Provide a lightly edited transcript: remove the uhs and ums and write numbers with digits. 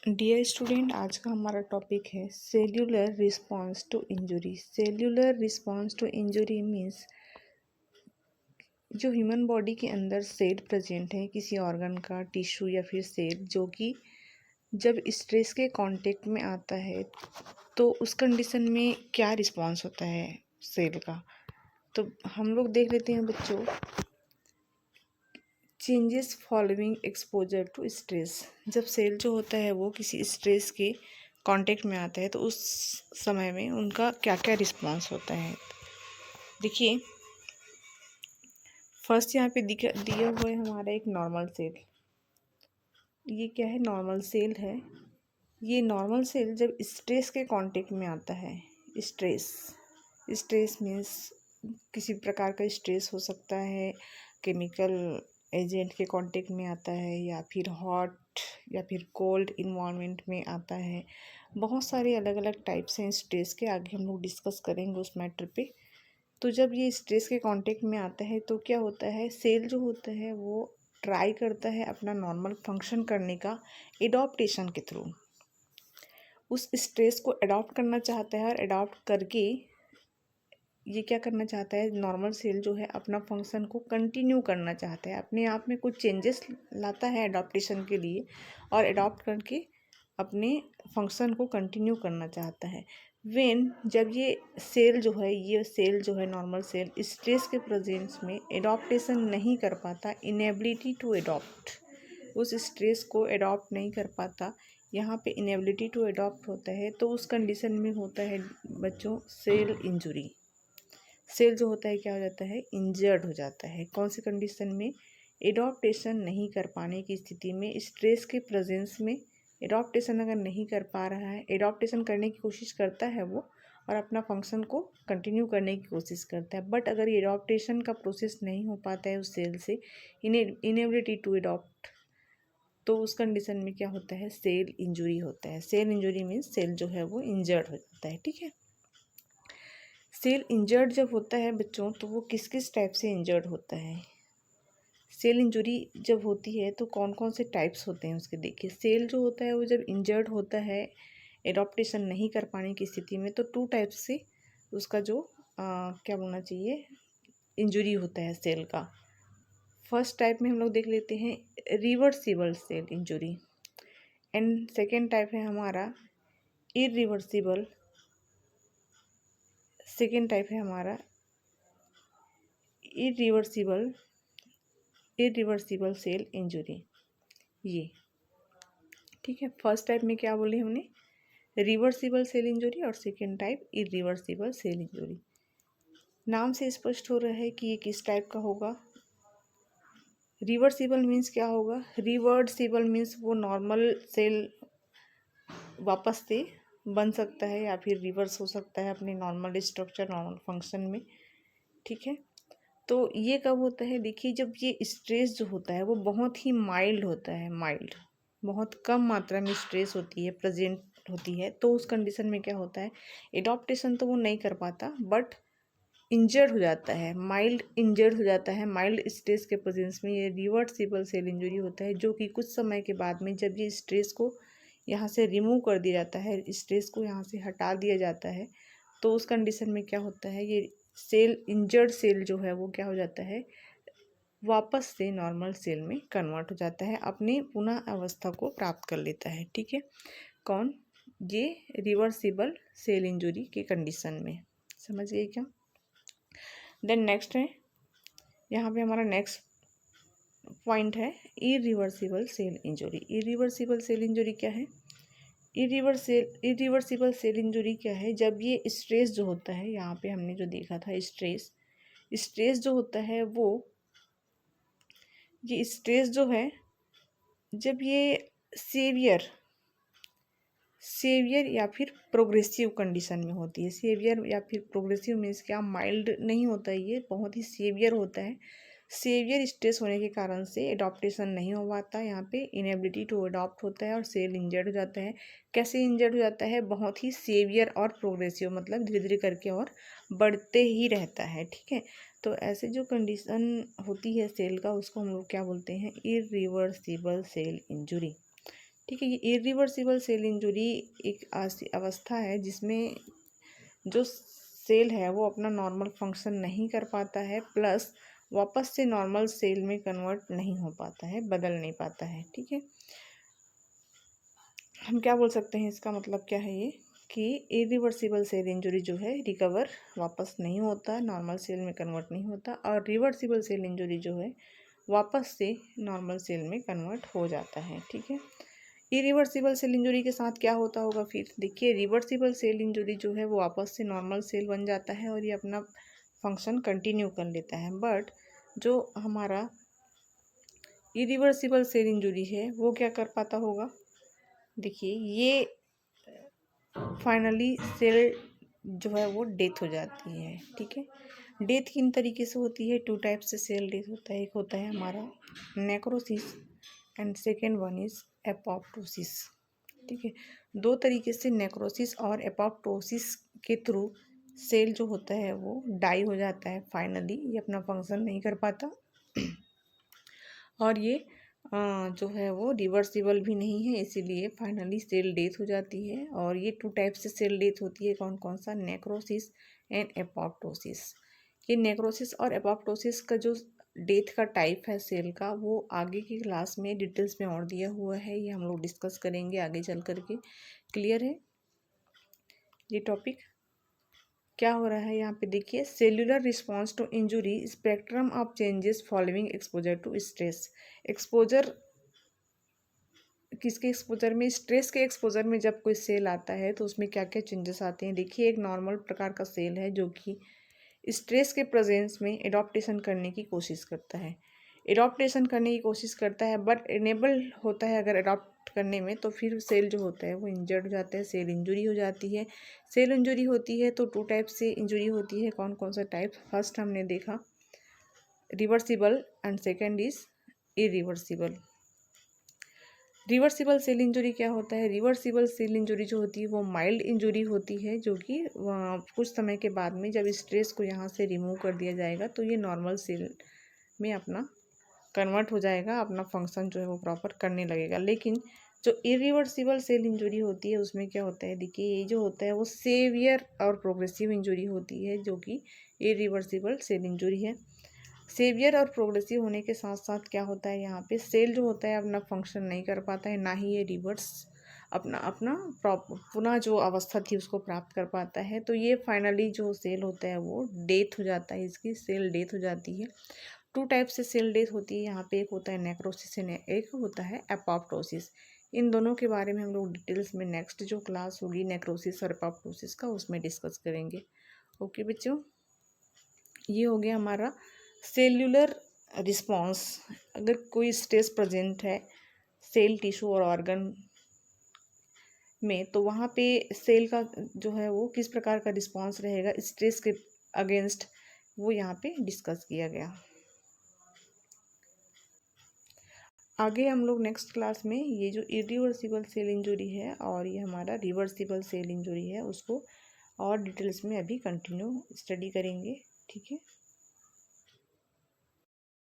Dear student, आज का हमारा टॉपिक है cellular response to injury. Cellular response to injury means जो ह्यूमन बॉडी के अंदर सेल प्रेजेंट है किसी ऑर्गन का, टिश्यू या फिर सेल, जो कि जब स्ट्रेस के कांटेक्ट में आता है तो उस कंडीशन में क्या रिस्पॉन्स होता है सेल का। तो हम लोग देख लेते हैं बच्चों, changes following exposure to stress. जब सेल जो होता है वो किसी स्ट्रेस के कांटेक्ट में आता है तो उस समय में उनका क्या क्या रिस्पॉन्स होता है। देखिए, फर्स्ट यहाँ पे दिया हुआ है हमारा एक नॉर्मल सेल। ये क्या है? नॉर्मल सेल है। ये नॉर्मल सेल जब स्ट्रेस के कांटेक्ट में आता है, स्ट्रेस स्ट्रेस मीन्स किसी प्रकार का स्ट्रेस हो सकता है, केमिकल एजेंट के कांटेक्ट में आता है, या फिर हॉट या फिर कोल्ड इन्वायरमेंट में आता है। बहुत सारे अलग अलग टाइप्स हैं स्ट्रेस के, आगे हम लोग डिस्कस करेंगे उस मैटर पे। तो जब ये स्ट्रेस के कांटेक्ट में आता है तो क्या होता है, सेल जो होता है वो ट्राई करता है अपना नॉर्मल फंक्शन करने का एडॉप्टेशन के थ्रू। उस स्ट्रेस को अडॉप्ट करना चाहता है और अडॉप्ट करके ये क्या करना चाहता है, नॉर्मल सेल जो है अपना फंक्शन को कंटिन्यू करना चाहता है, अपने आप में कुछ चेंजेस लाता है अडॉप्टेशन के लिए और अडॉप्ट करके अपने फंक्शन को कंटिन्यू करना चाहता है। जब ये सेल जो है नॉर्मल सेल स्ट्रेस के प्रेजेंस में एडॉप्टेशन नहीं कर पाता, इनेबिलिटी टू एडॉप्ट, उस स्ट्रेस को एडॉप्ट नहीं कर पाता, यहाँ पे इनेबिलिटी टू एडॉप्ट होता है, तो उस कंडीशन में होता है बच्चों सेल इंजुरी। सेल जो होता है क्या हो जाता है, इंजर्ड हो जाता है। कौन सी कंडीशन में? एडॉप्टेशन नहीं कर पाने की स्थिति में, स्ट्रेस के प्रेजेंस में एडॉप्टेशन अगर नहीं कर पा रहा है, एडॉप्टेशन करने की कोशिश करता है वो और अपना फंक्शन को कंटिन्यू करने की कोशिश करता है, बट अगर ये एडॉप्टेशन का प्रोसेस नहीं हो पाता है उस सेल से, इनेबिलिटी टू एडॉप्ट, तो उस कंडीशन में क्या होता है, सेल इंजुरी होता है। सेल इंजुरी मीन्स सेल जो है वो इंजर्ड हो जाता है। ठीक है, सेल इंजर्ड जब होता है बच्चों तो वो किस किस टाइप से इंजर्ड होता है। सेल इंजरी जब होती है तो कौन कौन से टाइप्स होते हैं उसके। देखिए, सेल जो होता है वो जब इंजर्ड होता है एडॉप्टेशन नहीं कर पाने की स्थिति में, तो टू टाइप से उसका जो क्या बोलना चाहिए, इंजरी होता है सेल का। फर्स्ट टाइप में हम लोग देख लेते हैं reversible cell injury, and second type है हमारा इरिवर्सिबल। सेकेंड टाइप है हमारा इरिवर्सिबल सेल इंजुरी। ये ठीक है, फर्स्ट टाइप में क्या बोले हमने, रिवर्सिबल सेल इंजुरी, और second type irreversible cell injury. नाम से स्पष्ट हो रहा है कि ये किस टाइप का होगा। रिवर्सिबल मीन्स क्या होगा, रिवर्सिबल मीन्स वो नॉर्मल सेल वापस से बन सकता है या फिर रिवर्स हो सकता है अपने नॉर्मल स्ट्रक्चर, नॉर्मल फंक्शन में। ठीक है, तो ये कब होता है, देखिए जब ये स्ट्रेस जो होता है वो बहुत ही माइल्ड होता है, माइल्ड, बहुत कम मात्रा में स्ट्रेस होती है, प्रेजेंट होती है, तो उस कंडीशन में क्या होता है, एडॉप्टेशन तो वो नहीं कर पाता बट इंजर्ड हो जाता है, माइल्ड इंजर्ड हो जाता है। माइल्ड स्ट्रेस के प्रेजेंस में ये रिवर्सिबल सेल इंजरी होता है, जो कि कुछ समय के बाद में जब ये स्ट्रेस को यहाँ से रिमूव कर दिया जाता है, स्ट्रेस को यहाँ से हटा दिया जाता है, तो उस कंडीशन में क्या होता है, ये सेल, इंजर्ड सेल जो है वो क्या हो जाता है, वापस से नॉर्मल सेल में कन्वर्ट हो जाता है, अपनी पुनः अवस्था को प्राप्त कर लेता है। ठीक है, कौन? ये रिवर्सिबल सेल इंजरी के कंडीशन में। समझ गए क्या? देन नेक्स्ट है, यहाँ पे हमारा नेक्स्ट पॉइंट है irreversible cell injury. Irreversible cell injury क्या है? इरिवर्सिबल सेल इंजरी क्या है, जब ये स्ट्रेस जो होता है, यहाँ पे हमने जो देखा था स्ट्रेस जो होता है वो, ये स्ट्रेस जो है जब ये सेवियर सेवियर या फिर प्रोग्रेसिव कंडीशन में होती है। सेवियर या फिर प्रोग्रेसिव मीन्स क्या, माइल्ड नहीं होता है, ये बहुत ही सेवियर होता है। सेवियर स्ट्रेस होने के कारण से एडॉप्टेशन नहीं हो पाता, यहाँ पे इनेबिलिटी टू अडॉप्ट होता है और सेल इंजर्ड हो जाता है। कैसे इंजर्ड हो जाता है? बहुत ही सेवियर और प्रोग्रेसिव, मतलब धीरे धीरे करके और बढ़ते ही रहता है। ठीक है, तो ऐसे जो कंडीशन होती है सेल का, उसको हम लोग क्या बोलते हैं, इरिवर्सिबल सेल इंजुरी। ठीक है। ये इरिवर्सिबल सेल इंजुरी एक अवस्था है जिसमें जो सेल है वो अपना नॉर्मल फंक्शन नहीं कर पाता है, प्लस वापस से नॉर्मल सेल में कन्वर्ट नहीं हो पाता है, बदल नहीं पाता है। ठीक है, हम क्या बोल सकते हैं, इसका मतलब क्या है ये कि इरिवर्सिबल सेल इंजुरी जो है रिकवर वापस नहीं होता, नॉर्मल सेल में कन्वर्ट नहीं होता, और रिवर्सिबल सेल इंजुरी जो है वापस से नॉर्मल सेल में कन्वर्ट हो जाता है। ठीक है, इरिवर्सिबल सेल इंजुरी के साथ क्या होता होगा फिर देखिए, रिवर्सिबल सेल इंजुरी जो है वो वापस से नॉर्मल सेल बन जाता है और ये अपना फंक्शन कंटिन्यू कर लेता है। बट जो हमारा इरिवर्सिबल सेल इंजुरी है वो क्या कर पाता होगा, देखिए ये फाइनली सेल जो है वो डेथ हो जाती है। ठीक है, डेथ किन तरीके से होती है, 2 टाइप से सेल डेथ होता है। एक होता है हमारा necrosis and second one is apoptosis. ठीक है, 2 तरीके से नेक्रोसिस और एपोप्टोसिस के थ्रू सेल जो होता है वो डाई हो जाता है, फाइनली ये अपना फंक्शन नहीं कर पाता और ये जो है वो रिवर्सिबल भी नहीं है, इसीलिए फाइनली सेल डेथ हो जाती है। और ये 2 टाइप से सेल डेथ होती है, कौन कौन सा, नेक्रोसिस एंड एपोप्टोसिस। ये नेक्रोसिस और एपोप्टोसिस का जो डेथ का टाइप है सेल का, वो आगे की क्लास में डिटेल्स में और दिया हुआ है, ये हम लोग डिस्कस करेंगे आगे चल करके। क्लियर है ये टॉपिक। क्या हो रहा है यहाँ पे देखिए, cellular response to injury, spectrum of changes following exposure to stress. Exposure किसके एक्सपोजर में, स्ट्रेस के एक्सपोजर में जब कोई सेल आता है तो उसमें क्या क्या चेंजेस आते हैं। देखिए, एक नॉर्मल प्रकार का सेल है जो कि स्ट्रेस के प्रेजेंस में एडॉप्टेशन करने की कोशिश करता है, एडॉप्टेशन करने की कोशिश करता है, बट इनेबल होता है अगर अडॉप्ट करने में, तो फिर सेल जो होता है वो इंजर्ड हो जाता है, सेल इंजुरी हो जाती है। सेल इंजुरी होती है तो 2 टाइप से इंजुरी होती है, कौन कौन सा टाइप, फर्स्ट हमने देखा reversible and second is irreversible. Reversible cell injury क्या होता है, रिवर्सिबल सेल इंजुरी जो होती है वो माइल्ड इंजुरी होती है, जो कि कुछ समय के बाद में जब स्ट्रेस को यहाँ से रिमूव कर दिया जाएगा तो ये नॉर्मल सेल में अपना कन्वर्ट हो जाएगा, अपना फंक्शन जो है वो प्रॉपर करने लगेगा। लेकिन जो इरिवर्सिबल सेल इंजुरी होती है उसमें क्या होता है, देखिए ये जो होता है वो सेवियर और प्रोग्रेसिव इंजुरी होती है, जो कि इरिवर्सिबल सेल इंजुरी है। सेवियर और प्रोग्रेसिव होने के साथ साथ क्या होता है, यहाँ पे सेल जो होता है अपना फंक्शन नहीं कर पाता है, ना ही ये रिवर्स अपना अपना पुनः जो अवस्था थी उसको प्राप्त कर पाता है। तो ये फाइनली जो सेल होता है वो डेथ हो जाता है, इसकी सेल डेथ हो जाती है। 2 टाइप से सेल डेथ होती है यहाँ पे, एक होता है नेक्रोसिस, एक होता है एपोप्टोसिस। इन दोनों के बारे में हम लोग डिटेल्स में नेक्स्ट जो क्लास होगी नेक्रोसिस और एपोप्टोसिस का, उसमें डिस्कस करेंगे। ओके बच्चों, ये हो गया हमारा सेल्यूलर रिस्पॉन्स। अगर कोई स्ट्रेस प्रेजेंट है सेल टिश्यू और ऑर्गन में, तो वहाँ पे सेल का जो है वो किस प्रकार का रिस्पॉन्स रहेगा स्ट्रेस के अगेंस्ट, वो यहाँ पे डिस्कस किया गया। आगे हम लोग नेक्स्ट क्लास में ये जो इरिवर्सिबल सेल इंजुरी है और ये हमारा रिवर्सिबल सेल इंजुरी है उसको और डिटेल्स में अभी कंटिन्यू स्टडी करेंगे। ठीक है।